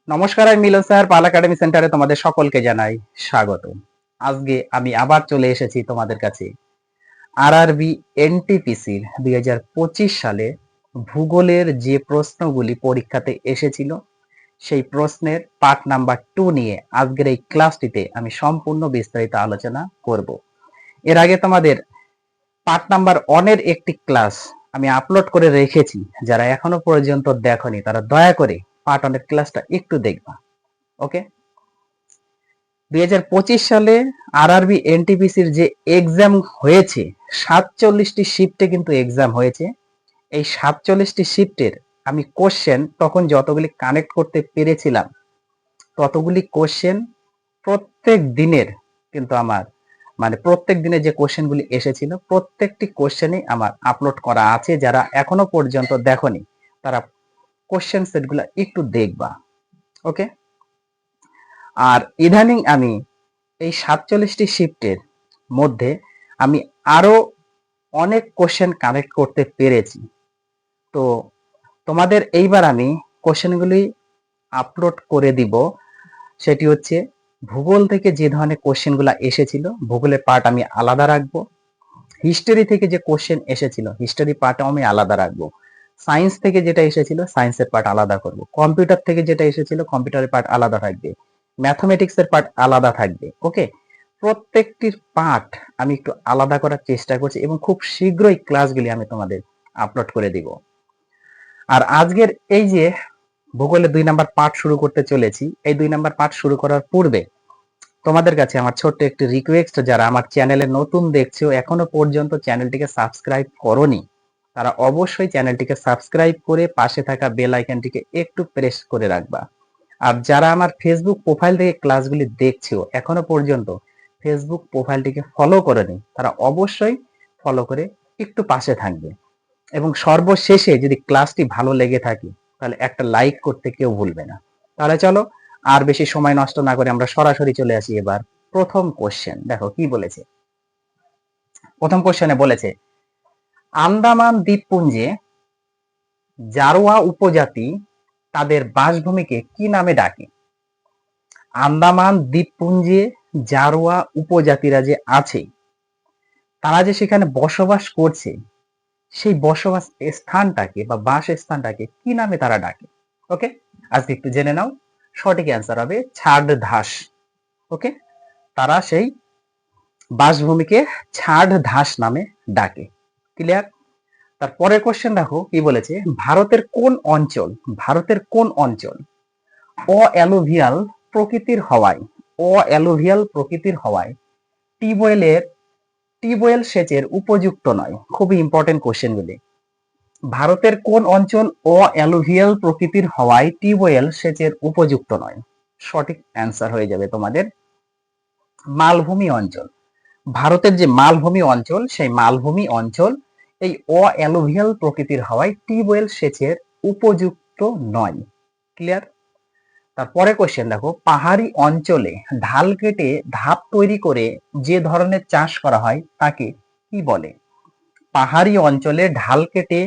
নমস্কার, আমি মিলন স্যার, পাল একাডেমি সেন্টারে তোমাদের সকলকে জানাই স্বাগত। আজকে আমি আবার চলে এসেছি তোমাদের কাছে আরআরবি এনটিপিসির 2025 সালে ভূগোলের যে প্রশ্নগুলি পরীক্ষাতে এসেছিল সেই প্রশ্নের পার্ট নাম্বার 2 নিয়ে আজকের এই ক্লাসটিতে আমি সম্পূর্ণ বিস্তারিত আলোচনা করব। এর আগে তোমাদের পার্ট নাম্বার 1 এর একটি ক্লাস আমি আপলোড করে রেখেছি, যারা এখনো পর্যন্ত দেখোনি তারা দয়া করে পার্ট 1 এর ক্লাসটা একটু দেখবা। ওকে, 2025 সালে আরআরবি এনটিপিসির যে এক্সাম হয়েছে 47টি শিফটে কিন্তু এক্সাম হয়েছে। এই 47টি শিফটের আমি কোশ্চেন তখন যতগুলি কানেক্ট করতে পেরেছিলাম ততগুলি কোশ্চেন প্রত্যেক দিনের কিন্তু আমার প্রত্যেক দিনে যে কোশ্চেনগুলি এসেছিল প্রত্যেকটি কোশ্চেনই আমার আপলোড করা আছে। যারা এখনো পর্যন্ত দেখোনি তারা কোশ্চেন সেটগুলো একটু দেখবা। ওকে, আর ইদানিং আমি এই 47টি শিফটের মধ্যে আমি আরো অনেক কোশ্চেন কানেক্ট করতে পেরেছি। তো তোমাদের এইবার আমি কোশ্চেনগুলি আপলোড করে দিব। সেটি হচ্ছে ভূগোল থেকে যে ধরনের কোশ্চেনগুলো এসেছিল ভূগোলের পার্ট আমি আলাদা রাখবো, হিস্টোরি থেকে যে কোশ্চেন এসেছিল হিস্টোরি পার্ট আমি আলাদা রাখবো, সায়েন্স থেকে যেটা এসেছিল সায়েন্সের পার্ট আলাদা করব, কম্পিউটার থেকে যেটা এসেছিল কম্পিউটারের পার্ট আলাদা থাকবে, ম্যাথমেটিক্স এর পার্ট আলাদা থাকবে। ওকে, প্রত্যেকটির পার্ট আমি একটু আলাদা করার চেষ্টা করছি এবং খুব শীঘ্রই ক্লাসগুলি আমি তোমাদের আপলোড করে দিব। আর আজকের এই যে ভূগোলের 2 নাম্বার পার্ট শুরু করতে চলেছি, এই 2 নাম্বার পার্ট শুরু করার পূর্বে তোমাদের কাছে আমার ছোট্ট একটি রিকোয়েস্ট, যারা আমার চ্যানেলে নতুন দেখছো এখনো পর্যন্ত চ্যানেলটিকে সাবস্ক্রাইব করোনি তারা অবশ্যই চ্যানেলটিকে সাবস্ক্রাইব করে পাশে থাকা বেল আইকনটিকে একটু প্রেস করে রাখবা। আর যারা আমার ফেসবুক প্রোফাইল থেকে ক্লাসগুলি দেখছো এখনো পর্যন্ত ফেসবুক প্রোফাইলটিকে ফলো করেনি তারা অবশ্যই ফলো করে একটু পাশে থাকবে। এবং সর্বশেষে যদি ক্লাসটি ভালো লেগে থাকে তাহলে একটা লাইক করতে কেউ ভুলবে না। তাহলে চলো আর বেশি সময় নষ্ট না করে আমরা সরাসরি চলে আসি এবার প্রথম কোশ্চেন। দেখো কি বলেছে। প্রথম কোশ্চেনে বলেছে আন্দামান দ্বীপপুঞ্জে জারোয়া উপজাতি তাদের বাসভূমিকে কি নামে ডাকে? আন্দামান দ্বীপপুঞ্জে জারোয়া উপজাতিরা যে আছে তারা যে সেখানে বসবাস করছে সেই বসবাস স্থানটাকে বা বাসস্থানটাকে কি নামে তারা ডাকে? ওকে, আজকে একটু জেনে নাও। সঠিক অ্যান্সার হবে ছাড়ধাস। ওকে, তারা সেই বাসভূমিকে ছাড়ধাস নামে ডাকে। ক্লিয়ার? তারপরের কোশ্চেন দেখো কি বলেছে। ভারতের কোন অঞ্চল অ্যালুভিয়াল প্রকৃতির হওয়ায় টিউবওয়েল সেচের উপযুক্ত নয়? খুবই ইম্পর্টেন্ট কোশ্চেন গুলি। ভারতের কোন অঞ্চল অ্যালুভিয়াল প্রকৃতির হওয়ায় টিউবওয়েল সেচের উপযুক্ত নয়? সঠিক অ্যান্সার হয়ে যাবে তোমাদের মালভূমি অঞ্চল। ভারতের যে মালভূমি অঞ্চল সেই মালভূমি অঞ্চল এই অ্যালুভিয়াল প্রকৃতির হওয়ায় টিউবওয়েল সেচের উপযুক্ত নয়। ক্লিয়ার? তারপরে কোশ্চেন দেখো, পাহাড়ি অঞ্চলে ঢাল কেটে ধাপ তৈরি করে যে ধরনের চাষ করা হয় তাকে কি বলে? পাহাড়ি অঞ্চলে ঢাল কেটে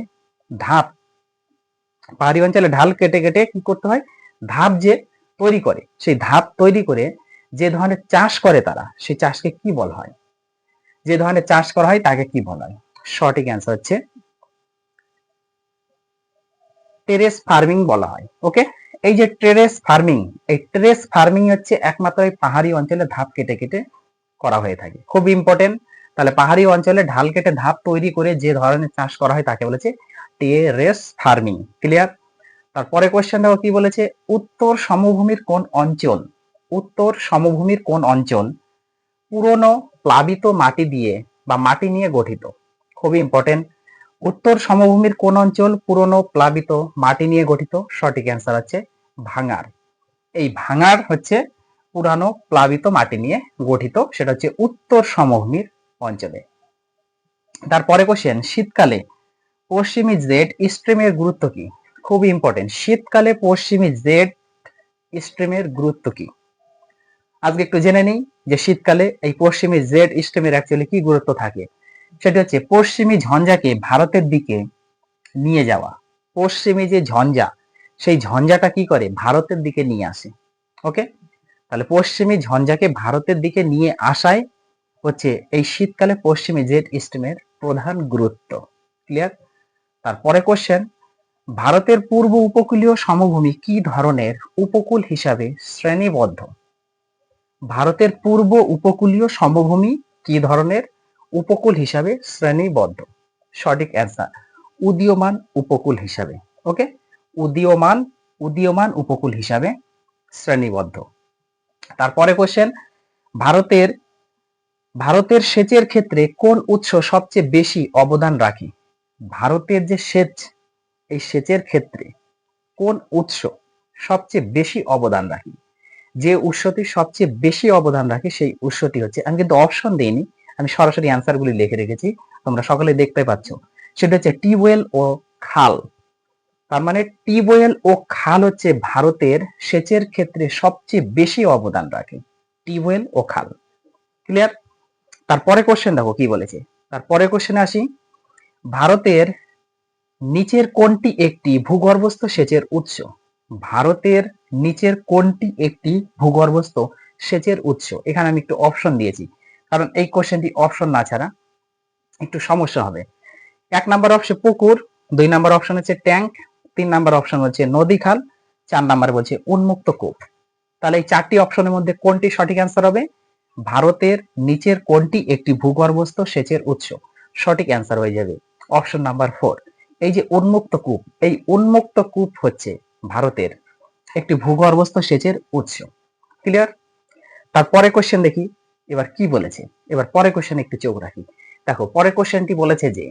ধাপ পাহাড়ি অঞ্চলে ঢাল কেটে কেটে কি করতে হয়? ধাপ যে তৈরি করে সেই ধাপ তৈরি করে যে ধরনের চাষ করে তারা সেই চাষকে কি বলা হয়? যে ধরনের চাষ করা হয় তাকে কি বলা হয়? সঠিক অ্যান্সার হচ্ছে টেরেস ফার্মিং বলা হয়। ওকে, এই যে টেরেস ফার্মিং হচ্ছে একমাত্র এই পাহাড়ি অঞ্চলে ধাপ কেটে কেটে করা হয়ে থাকে। খুব ইম্পর্টেন্ট। তাহলে পাহাড়ি অঞ্চলে ঢাল কেটে ধাপ তৈরি করে যে ধরনের চাষ করা হয় তাকে বলেছে টেরেস ফার্মিং। ক্লিয়ার? তারপরে কোশ্চেন দেখো কি বলেছে। উত্তর সমভূমির কোন অঞ্চল পুরনো প্লাবিত মাটি দিয়ে বা মাটি নিয়ে গঠিত? খুবই ইম্পর্টেন্ট। উত্তর সমভূমির কোন অঞ্চল পুরনো প্লাবিত মাটি নিয়ে গঠিত? সঠিক অ্যান্সার হচ্ছে ভাঙাড়। এই ভাঙাড় হচ্ছে পুরানো প্লাবিত মাটি নিয়ে গঠিত, সেটা হচ্ছে উত্তর সমভূমির অঞ্চলে। তারপরে কোশ্চেন, শীতকালে পশ্চিমী জেট স্ট্রিমের গুরুত্ব কি? খুব ইম্পর্টেন্ট। শীতকালে পশ্চিমী জেট স্ট্রিমের গুরুত্ব কি? আজকে একটু জেনে নিই যে শীতকালে এই পশ্চিমী জেট স্ট্রিমের অ্যাকচুয়ালি কি গুরুত্ব থাকে। সেটা হচ্ছে পশ্চিমী ঝঞ্ঝাকে ভারতের দিকে নিয়ে যাওয়া। পশ্চিমী যে ঝঞ্ঝা সেই ঝঞ্ঝাটা কি করে ভারতের দিকে নিয়ে আসে। ওকে, তাহলে পশ্চিমী ঝঞ্ঝাকে ভারতের দিকে নিয়ে আসায় হচ্ছে এই শীতকালে পশ্চিমী জেট স্ট্রিমের প্রধান গুরুত্ব। ক্লিয়ার? তারপরে কোশ্চেন, ভারতের পূর্ব উপকূলীয় সমভূমি কি ধরনের উপকূল হিসাবে শ্রেণীবদ্ধ? ভারতের পূর্ব উপকূলীয় সমভূমি কি ধরনের উপকূল হিসাবে শ্রেণীবদ্ধ? সঠিক অ্যান্সার উদীয়মান উপকূল হিসাবে। ওকে, উদীয়মান উপকূল হিসাবে শ্রেণীবদ্ধ। তারপরে কোশ্চেন, ভারতের ভারতের সেচের ক্ষেত্রে কোন উৎস সবচেয়ে বেশি অবদান রাখে? ভারতের যে সেচ, এই সেচের ক্ষেত্রে কোন উৎস সবচেয়ে বেশি অবদান রাখে? যে উৎসটি সবচেয়ে বেশি অবদান রাখে সেই উৎসটি হচ্ছে, আমি কিন্তু অপশন দেইনি, আমি সরাসরি অ্যান্সারগুলি লিখে রেখেছি, তোমরা সকলে দেখতে পাচ্ছ, সেটা হচ্ছে টিউবওয়েল ও খাল। তার মানে টিউবওয়েল ও খাল হচ্ছে ভারতের সেচের ক্ষেত্রে সবচেয়ে বেশি অবদান রাখে, টিউবওয়েল ও খাল। ক্লিয়ার? তারপরে কোশ্চেন দেখো কি বলেছে। তারপরে কোশ্চেনে আসি, ভারতের নিচের কোনটি একটি ভূগর্ভস্থ সেচের উৎস? ভারতের নিচের কোনটি একটি ভূগর্ভস্থ সেচের উৎস? এখানে আমি একটু অপশন দিয়েছি, কারণ এই কোশ্চেনটি অপশন না ছাড়া একটু সমস্যা হবে। 1 নাম্বার অপশন পুকুর, 2 নাম্বার অপশন হচ্ছে ট্যাঙ্ক, 3 নাম্বার অপশন হচ্ছে নদী খাল, 4 নাম্বার বলছে উন্মুক্ত কূপ। তাহলে এই 4টি অপশনের মধ্যে কোনটি সঠিক অ্যান্সার হবে? ভারতের নিচের কোনটি একটি ভূগর্ভস্থ সেচের উৎস? সঠিক অ্যান্সার হয়ে যাবে অপশন নাম্বার 4, এই যে উন্মুক্ত কূপ। এই উন্মুক্ত কূপ হচ্ছে ভারতের একটি ভূগর্ভস্থ সেচের উৎস। ক্লিয়ার? তারপরে কোশ্চেন দেখি এবার কি বলেছে। এবার পরে কোশ্চেন একটু চোখ রাখি। দেখো পরে কোশ্চেনটি বলেছে যে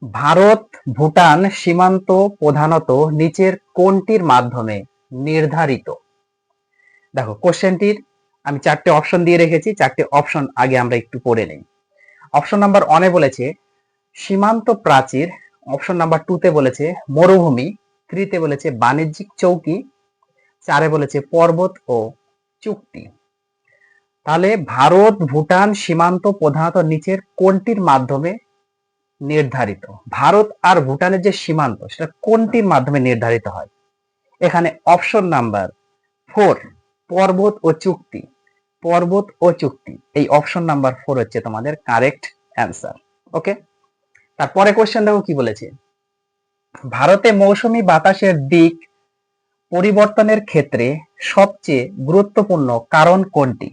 ভারত ভুটান সীমান্ত প্রধানত নিচের কোনটির মাধ্যমে নির্ধারিত? দেখো কোশ্চেনটির আমি 4টে অপশন দিয়ে রেখেছি, 4টে অপশন আগে আমরা একটু পড়ে নেই। অপশন নাম্বার 1 এ বলেছে সীমান্ত প্রাচীর, অপশন নাম্বার 2 তে বলেছে মরুভূমি, 3 তে বলেছে বাণিজ্যিক চৌকি, 4 বলেছে পর্বত ও চুক্তি। তাহলে ভারত ভুটান সীমান্ত প্রধানত নিচের কোনটির মাধ্যমে নির্ধারিত? ভারত আর ভুটানের যে সীমান্ত সেটা কোনটির মাধ্যমে নির্ধারিত হয়? এখানে অপশন নাম্বার 4 পর্বত ও চুক্তি, পর্বত ও চুক্তি, এই অপশন নাম্বার 4 হচ্ছে তোমাদের কারেক্ট অ্যান্সার। ওকে, তারপরে কোশ্চেন দেখো কি বলেছে। ভারতে মৌসুমী বাতাসের দিক পরিবর্তনের ক্ষেত্রে সবচেয়ে গুরুত্বপূর্ণ কারণ কোনটি?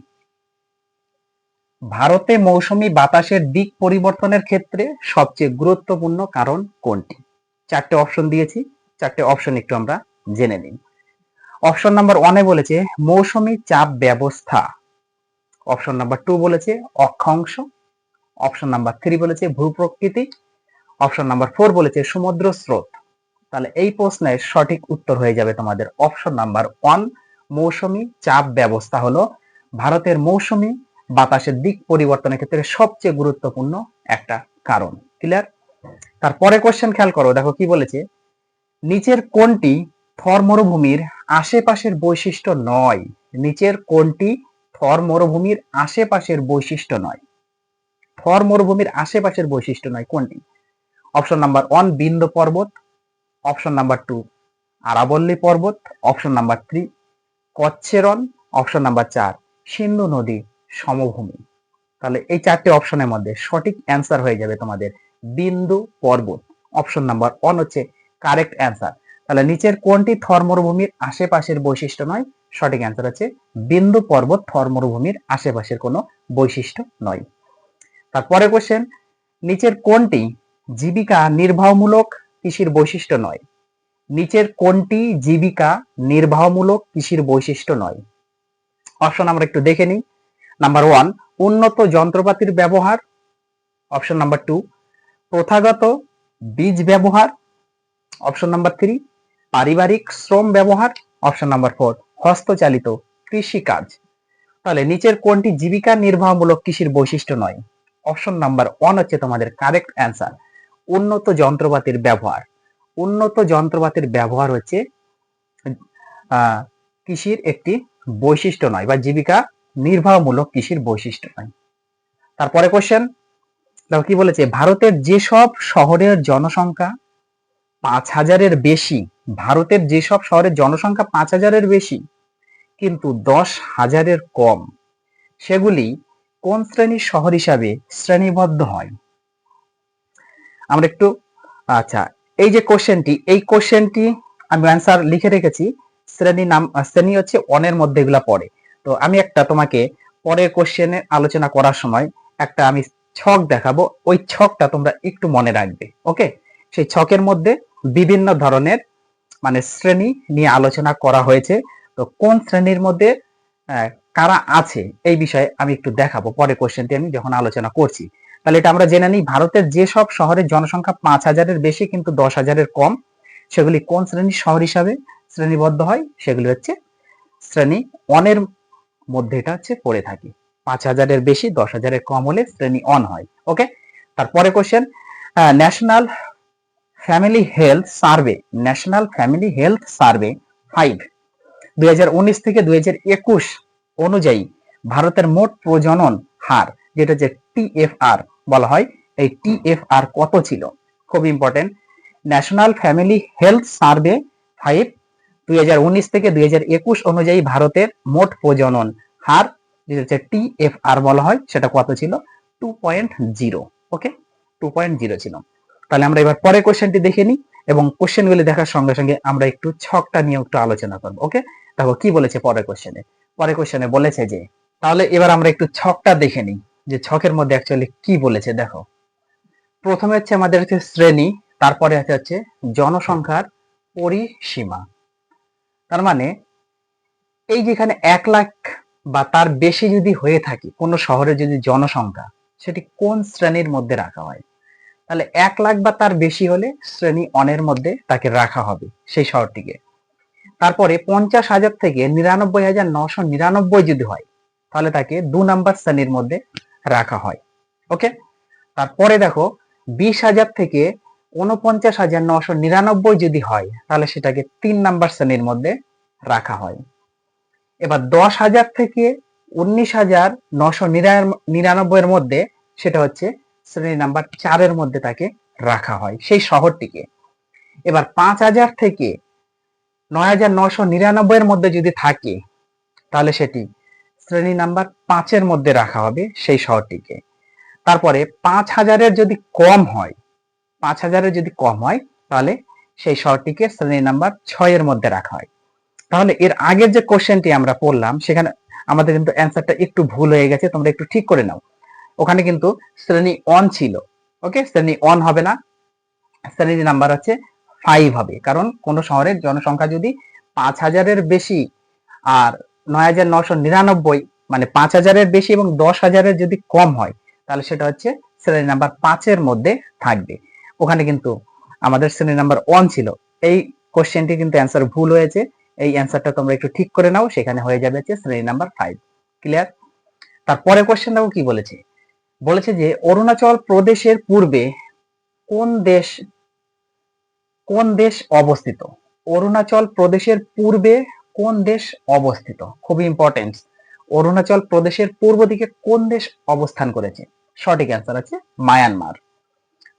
ভারতে মৌসুমী বাতাসের দিক পরিবর্তনের ক্ষেত্রে সবচেয়ে গুরুত্বপূর্ণ কারণ কোনটি? 4টে অপশন দিয়েছি, 4টে অপশন একটু আমরা জেনে নিই। অপশন নাম্বার 1 এ বলেছে মৌসুমী চাপ ব্যবস্থা, অপশন নাম্বার 2 বলেছে অক্ষাংশ, অপশন নাম্বার 3 বলেছে ভূপ্রকৃতি, অপশন নাম্বার 4 বলেছে সমুদ্র স্রোত। তাহলে এই প্রশ্নের সঠিক উত্তর হয়ে যাবে তোমাদের অপশন নাম্বার 1 মৌসুমী চাপ ব্যবস্থা হলো ভারতের মৌসুমী বাতাসের দিক পরিবর্তনের ক্ষেত্রে সবচেয়ে গুরুত্বপূর্ণ একটা কারণ। ক্লিয়ার? তারপরে কোশ্চেন খেয়াল করো, দেখো কি বলেছে, নিচের কোনটি থর মরুভূমির আশেপাশের বৈশিষ্ট্য নয়? নিচের কোনটি থর মরুভূমির আশেপাশের বৈশিষ্ট্য নয়? থর মরুভূমির আশেপাশের বৈশিষ্ট্য নয় কোনটি? অপশন নাম্বার 1 বিন্ধ্য পর্বত, অপশন নাম্বার 2 আরাবল্লী পর্বত, অপশন নাম্বার 3 কচ্ছেরন, অপশন নাম্বার 4 সিন্ধু নদী সমভূমি। তাহলে এই 4টে অপশনের মধ্যে সঠিক অ্যান্সার হয়ে যাবে তোমাদের বিন্দু পর্বত, অপশন নাম্বার 1 হচ্ছে কারেক্ট অ্যান্সার। তাহলে নিচের কোনটি থর মরুভূমির আশেপাশের বৈশিষ্ট্য নয়? সঠিক অ্যান্সার হচ্ছে বিন্দু পর্বত থর মরুভূমির আশেপাশের কোনো বৈশিষ্ট্য নয়। তারপরে কোশ্চেন, নিচের কোনটি জীবিকা নির্বাহমূলক কৃষির বৈশিষ্ট্য নয়? নিচের কোনটি জীবিকা নির্বাহমূলক কৃষির বৈশিষ্ট্য নয়? অপশন আমরা একটু দেখে নিই। নাম্বার 1 উন্নত যন্ত্রপাতির ব্যবহার, অপশন নাম্বার 2 প্রথাগত বীজ ব্যবহার, অপশন নাম্বার 3 পারিবারিক শ্রম ব্যবহার, অপশন নাম্বার 4 হস্তচালিত কৃষি কাজ। তাহলে নিচের কোনটি জীবিকা নির্বাহমূলক কৃষির বৈশিষ্ট্য নয়? অপশন নাম্বার 1 হচ্ছে তোমাদের কারেক্ট অ্যান্সার উন্নত যন্ত্রপাতির ব্যবহার। উন্নত যন্ত্রপাতির ব্যবহার হচ্ছে কৃষির একটি বৈশিষ্ট্য নয় বা জীবিকা নির্বাহমূলক কৃষির বৈশিষ্ট্য নয়। তারপরে কোশ্চেন দেখো কি বলেছে, ভারতের যেসব শহরের জনসংখ্যা 5,000-এর বেশি, ভারতের যেসব শহরের জনসংখ্যা 5,000-এর বেশি কিন্তু 10,000-এর কম, সেগুলি কোন শ্রেণীর শহর হিসাবে শ্রেণীবদ্ধ হয়? আমরা একটু, আচ্ছা, এই যে কোশ্চেনটি, এই কোশ্চেনটি আমি অ্যান্সার লিখে রেখেছি। শ্রেণী হচ্ছে অনের মধ্যে এগুলা পড়ে। তো আমি একটা তোমাকে পরের কোশ্চেনে আলোচনা করার সময় একটা আমি ছক দেখাবো, ওই ছকটা তোমরা একটু মনে রাখবে। ওকে, সেই ছকের মধ্যে বিভিন্ন ধরনের মানে শ্রেণী নিয়ে আলোচনা করা হয়েছে। তো কোন শ্রেণীর মধ্যে কারা আছে এই বিষয়ে আমি একটু দেখাবো পরে কোশ্চেনটি আমি যখন আলোচনা করছি। তাহলে এটা আমরা জেনে নিই, ভারতের যেসব শহরের জনসংখ্যা 5,000-এর বেশি কিন্তু 10,000-এর কম, সেগুলি কোন শ্রেণীর শহর হিসাবে শ্রেণীবদ্ধ হয়? সেগুলি হচ্ছে শ্রেণী অনের মধ্যে এটা হচ্ছে পড়ে থাকে। 5,000-এর বেশি 10,000-এর কম হলে শ্রেণী অন হয়। ওকে, তারপরে question, national family health survey, national family health survey 5 2019 থেকে 2021 অনুযায়ী ভারতের মোট প্রজনন হার, যেটা যে টিএফআর বলা হয়, এই টিএফআর কত ছিল? খুব important. National family health survey 5 2019 থেকে 2021 অনুযায়ী ভারতের মোট প্রজনন হার, যেটা হচ্ছে টিএফআর বলা হয়, সেটা কত ছিল? 2.0। ওকে, 2.0 ছিল। তাহলে আমরা এবার পরের কোশ্চেনটি দেখে নিই, এবং কোশ্চেনগুলি দেখার সঙ্গে সঙ্গে আমরা একটু ছকটা নিয়ে একটু আলোচনা করবো। ওকে, দেখো কি বলেছে পরের কোশ্চেনে। পরের কোশ্চেনে বলেছে যে, তাহলে এবার আমরা একটু ছকটা দেখে নিই যে ছকের মধ্যে অ্যাকচুয়ালি কি বলেছে। দেখো, প্রথমে হচ্ছে আমাদের হচ্ছে শ্রেণী, তারপরে হচ্ছে জনসংখ্যার পরিসীমা। তার মানে এই যেখানে 1 লাখ বা তার বেশি যদি হয়ে থাকে কোনো শহরে যদি জনসংখ্যা, সেটি কোন শ্রেণীর মধ্যে রাখা হয়? তাহলে 1 লাখ বা তার বেশি হলে শ্রেণী অনের মধ্যে তাকে রাখা হবে সেই শহরটিকে। তারপরে 50,000 থেকে 99,999 যদি হয়, তাহলে তাকে 2 নাম্বার শ্রেণীর মধ্যে রাখা হয়। ওকে, তারপরে দেখো 20,000 থেকে 49,999 যদি হয়, তাহলে সেটাকে 3 নাম্বার শ্রেণীর মধ্যে রাখা হয়। এবার 10,000 থেকে 19,999 এর মধ্যে, সেটা হচ্ছে শ্রেণী নাম্বার 4-এর মধ্যে তাকে রাখা হয় সেই শহরটিকে। এবার 5,000 থেকে 9,999 এর মধ্যে যদি থাকে, তাহলে সেটি শ্রেণী নাম্বার 5-এর মধ্যে রাখা হবে সেই শহরটিকে। তারপরে 5,000-এর যদি কম হয়, 5,000-এর যদি কম হয়, তাহলে সেই শহরটিকে শ্রেণী নাম্বার 6-এর মধ্যে রাখা হয়। তাহলে এর আগের যে কোশ্চেনটি আমরা পড়লাম, সেখানে আমাদের কিন্তু অ্যান্সারটা একটু ভুল হয়ে গেছে, তোমরা একটু ঠিক করে নাও। ওখানে কিন্তু শ্রেণী অন ছিল। ওকে, শ্রেণী অন হবে না, শ্রেণী নাম্বার হচ্ছে 5 হবে। কারণ কোন শহরের জনসংখ্যা যদি 5,000-এর বেশি আর 9,999, মানে 5,000-এর বেশি এবং 10,000-এর যদি কম হয়, তাহলে সেটা হচ্ছে শ্রেণী নাম্বার 5-এর মধ্যে থাকবে। ওখানে কিন্তু আমাদের শ্রেণী নাম্বার 1 ছিল। এই কোশ্চেনটি কিন্তু অ্যান্সার ভুল হয়েছে, এই অ্যান্সারটা তোমরা একটু ঠিক করে নাও, সেখানে হয়ে যাবে হচ্ছে শ্রেণী নাম্বার 5। ক্লিয়ার? তারপরে কোশ্চেন দেখো কি বলেছে। বলেছে যে অরুণাচল প্রদেশের পূর্বে কোন দেশ অবস্থিত? অরুণাচল প্রদেশের পূর্বে কোন দেশ অবস্থিত? খুবই ইম্পর্টেন্ট। অরুণাচল প্রদেশের পূর্ব দিকে কোন দেশ অবস্থান করেছে? সঠিক অ্যান্সার আছে মায়ানমার।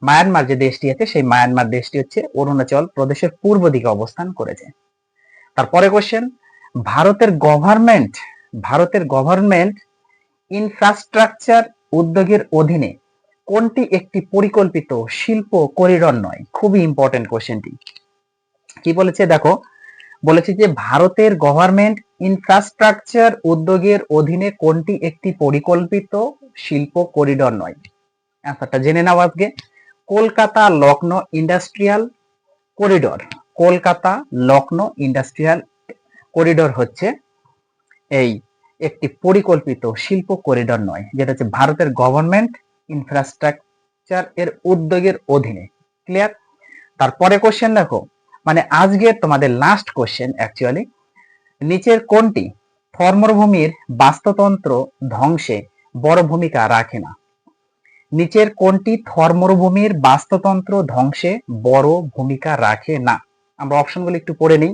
মায়ানমার যে দেশটি আছে, সেই মায়ানমার দেশটি হচ্ছে অরুণাচল প্রদেশের পূর্ব দিকে অবস্থান করেছে। তারপরে কোশ্চেন, ভারতের গভর্নমেন্ট ইনফ্রাস্ট্রাকচার উদ্যোগের অধীনে কোনটি একটি পরিকল্পিত শিল্প করিডর নয়? খুবই ইম্পর্টেন্ট কোশ্চেনটি। কি বলেছে দেখো, বলেছে যে ভারতের গভর্নমেন্ট ইনফ্রাস্ট্রাকচার উদ্যোগের অধীনে কোনটি একটি পরিকল্পিত শিল্প করিডর নয়? অ্যান্সারটা জেনে নাও আজকে। Kolkata Lucknow industrial corridor. Kolkata Lucknow industrial corridor হচ্ছে এই একটি পরিকল্পিত শিল্প করিডর নয়, যেটা হচ্ছে ভারতের গভর্নমেন্ট ইনফ্রাস্ট্রাকচার এর উদ্যোগের অধীনে। ক্লিয়ার? তারপরে কোশ্চেন দেখো, মানে আজকের তোমাদের লাস্ট কোশ্চেন অ্যাকচুয়ালি, নিচের কোনটি থর্মভূমির বাস্তুতন্ত্র ধ্বংসে বড় ভূমিকা রাখে না? নিচের কোনটি থর্মরুভূমির বাস্তুতন্ত্র ধ্বংসে বড় ভূমিকা রাখে না? আমরা অপশনগুলো একটু পড়ে নিই।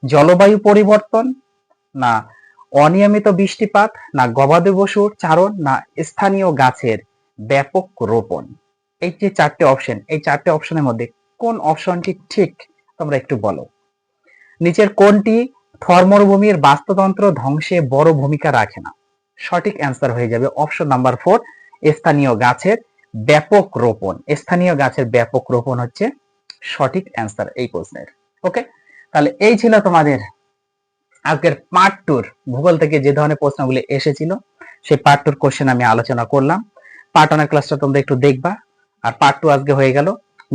জলবায়ু পরিবর্তন, না অনিয়মিত বৃষ্টিপাত, না গবাদি পশুর চারণ, না স্থানীয় গাছের ব্যাপক রোপণ। এই যে 4টে অপশন, এই 4টে অপশনের মধ্যে কোন অপশনটি ঠিক তোমরা একটু বলো। নিচের কোনটি থর মরুভূমির বাস্তুতন্ত্র ধ্বংসে বড় ভূমিকা রাখে না? সঠিক অ্যান্সার হয়ে যাবে অপশন নাম্বার 4, স্থানীয় গাছের ব্যাপক রোপণ। স্থানীয় গাছের ব্যাপক রোপণ হচ্ছে সঠিক অ্যান্সার এই প্রশ্নের। ওকে, তাহলে এই ছিল তোমাদের আজকের পার্ট 2 ভূগোল থেকে যে ধরনের প্রশ্নগুলি এসেছিল সেই পার্ট 2 কোশ্চেন আমি আলোচনা করলাম। পার্ট 1 এর ক্লাসটা তোমরা একটু দেখবা, আর পার্ট 2 আজকে হয়ে গেল।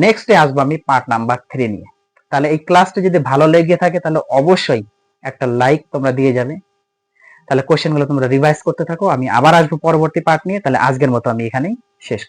নেক্সট ডে আসবো আমি পার্ট নাম্বার 3 নিয়ে। তাহলে এই ক্লাসটা যদি ভালো লেগে থাকে তাহলে অবশ্যই একটা লাইক তোমরা দিয়ে যাবে। তাহলে কোশ্চেনগুলো তোমরা রিভাইজ করতে থাকো, আমি আবার আসবো পরবর্তী পার্ট নিয়ে। তাহলে আজকের মতো আমি এখানেই শেষ করছি।